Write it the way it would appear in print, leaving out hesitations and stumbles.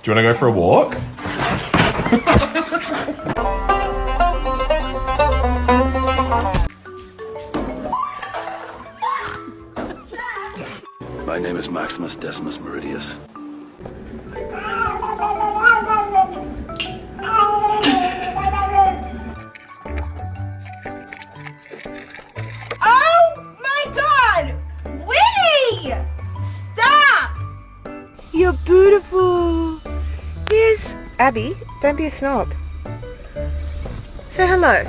Do you want to go for a walk? My name is Maximus Decimus Meridius. Oh my God! Winnie! Stop! You're beautiful. Yes. Abby, don't be a snob. Say hello.